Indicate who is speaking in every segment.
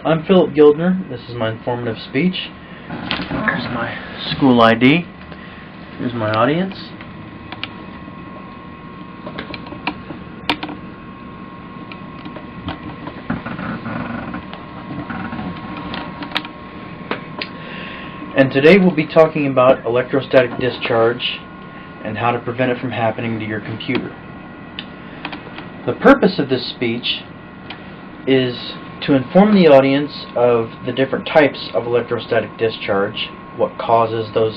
Speaker 1: I'm Phillip Guildner. This is my informative speech. Here's my school ID. Here's my audience. And today we'll be talking about electrostatic discharge and how to prevent it from happening to your computer. The purpose of this speech is to inform the audience of the different types of electrostatic discharge, what causes those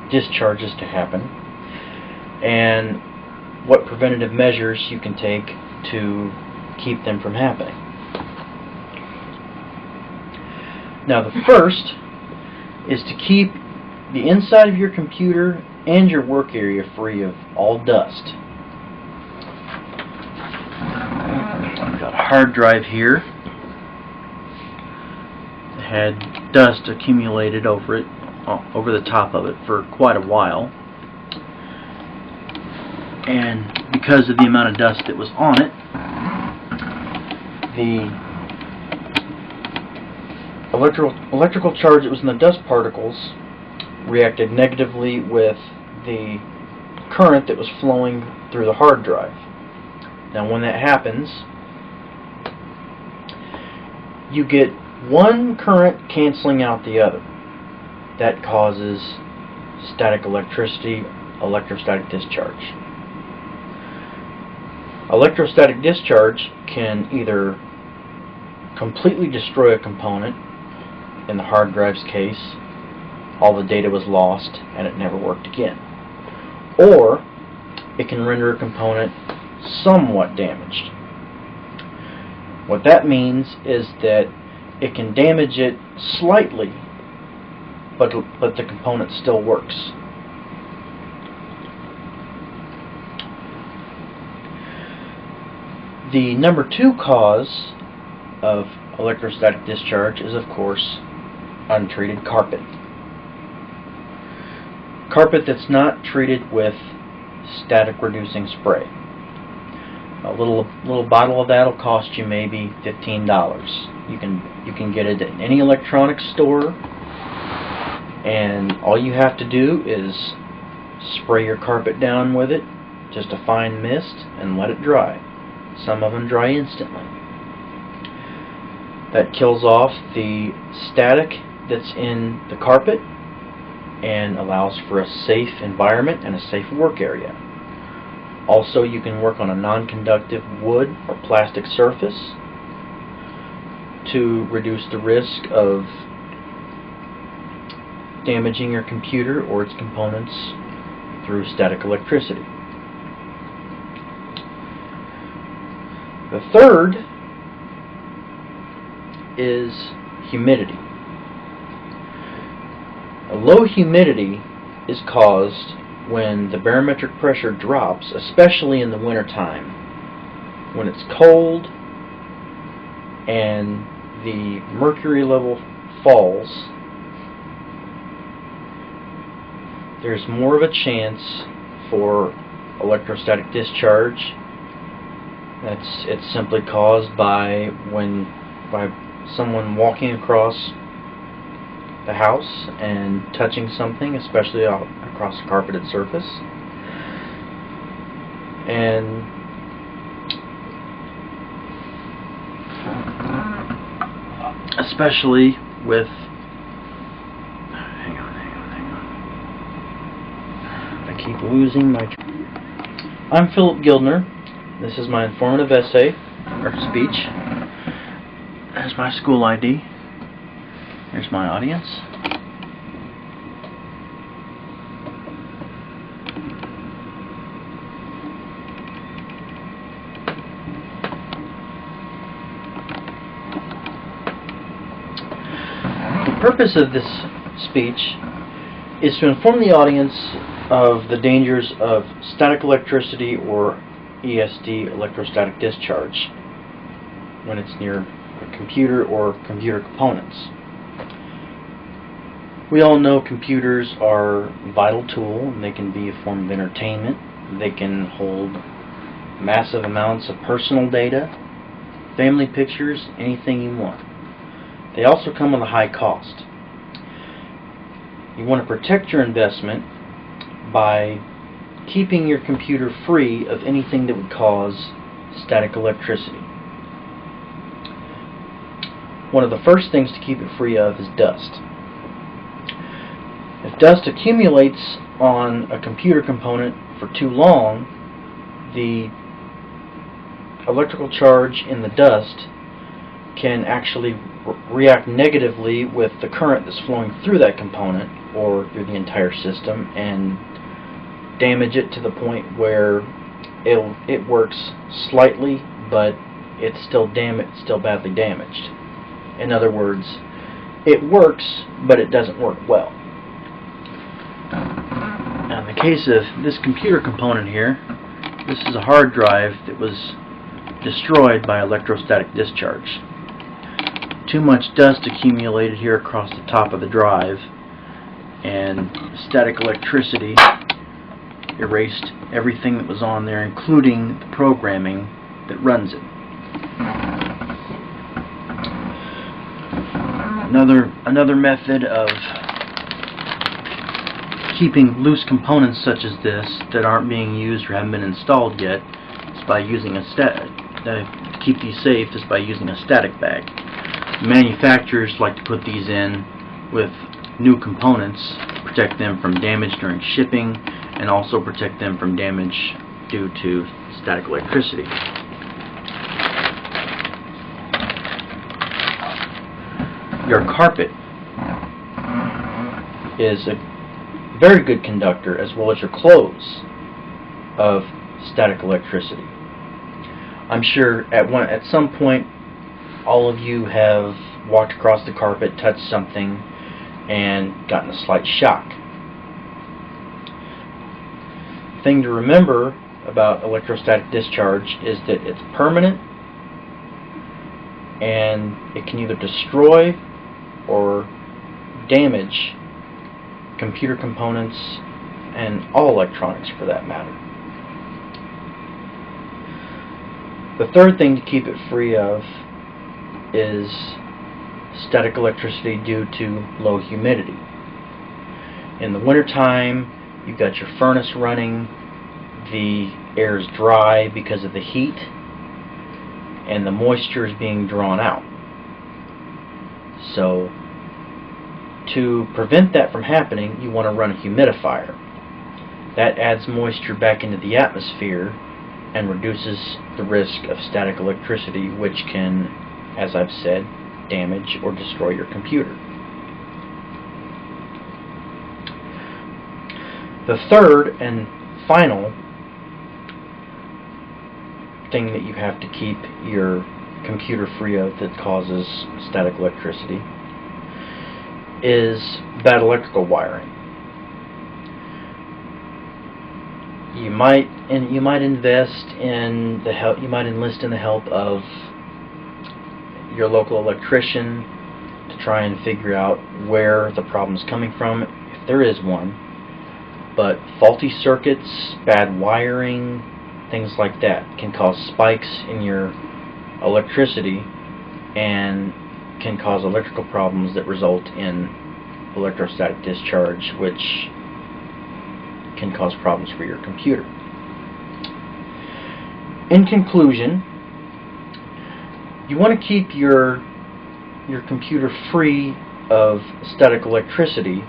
Speaker 1: discharges to happen, and what preventative measures you can take to keep them from happening. Now, the first is to keep the inside of your computer and your work area free of all dust. I've got a hard drive here. It had dust accumulated over the top of it for quite a while, and because of the amount of dust that was on it, the electrical charge that was in the dust particles reacted negatively with the current that was flowing through the hard drive. Now, when that happens, you get one current canceling out the other. That causes static electricity, electrostatic discharge. Electrostatic discharge can either completely destroy a component. In the hard drive's case, all the data was lost and it never worked again. Or it can render a component somewhat damaged. What that means is that it can damage it slightly, but the component still works. The number 2 cause of electrostatic discharge is, of course, untreated carpet. Carpet that's not treated with static reducing spray. A little bottle of that will cost you maybe $15. You can get it at any electronics store, and all you have to do is spray your carpet down with it, just a fine mist, and let it dry. Some of them dry instantly. That kills off the static that's in the carpet and allows for a safe environment and a safe work area. Also, you can work on a non-conductive wood or plastic surface to reduce the risk of damaging your computer or its components through static electricity. The third is humidity. A low humidity is caused when the barometric pressure drops, especially in the wintertime, when it's cold and the mercury level falls. There's more of a chance for electrostatic discharge. It's simply caused by someone walking across the house and touching something, especially across a carpeted surface, and especially with hang on. I keep losing my I'm Phillip Guildner. This is my informative essay or speech. There's my school ID. Here's my audience. The purpose of this speech is to inform the audience of the dangers of static electricity or ESD, electrostatic discharge, when it's near a computer or computer components. We all know computers are a vital tool, and they can be a form of entertainment. They can hold massive amounts of personal data, family pictures, anything you want. They also come with a high cost. You want to protect your investment by keeping your computer free of anything that would cause static electricity. One of the first things to keep it free of is dust. If dust accumulates on a computer component for too long, the electrical charge in the dust can actually react negatively with the current that's flowing through that component or through the entire system and damage it to the point where it works slightly, but it's still badly damaged. In other words, it works, but it doesn't work well. Now, in the case of this computer component here, this is a hard drive that was destroyed by electrostatic discharge. Too much dust accumulated here across the top of the drive, and static electricity erased everything that was on there, including the programming that runs it. Another method of keeping loose components such as this that aren't being used or haven't been installed yet is by using to keep these safe is by using a static bag. Manufacturers like to put these in with new components, protect them from damage during shipping, and also protect them from damage due to static electricity. Your carpet is a very good conductor, as well as your clothes, of static electricity. I'm sure at some point all of you have walked across the carpet, touched something, and gotten a slight shock. The thing to remember about electrostatic discharge is that it's permanent, and it can either destroy or damage computer components and all electronics for that matter. The third thing to keep it free of is static electricity due to low humidity. In the wintertime, you've got your furnace running, the air is dry because of the heat, and the moisture is being drawn out. So, to prevent that from happening, you want to run a humidifier. That adds moisture back into the atmosphere and reduces the risk of static electricity, which can, as I've said, damage or destroy your computer. The third and final thing that you have to keep your computer free of that causes static electricity is bad electrical wiring. You might enlist in the help of your local electrician to try and figure out where the problem is coming from, if there is one. But faulty circuits, bad wiring, things like that can cause spikes in your electricity and can cause electrical problems that result in electrostatic discharge, which can cause problems for your computer. In conclusion, you want to keep your computer free of static electricity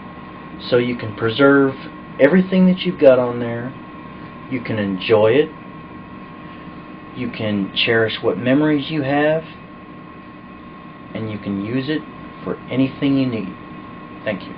Speaker 1: so you can preserve everything that you've got on there. You can enjoy it. You can cherish what memories you have, and you can use it for anything you need. Thank you.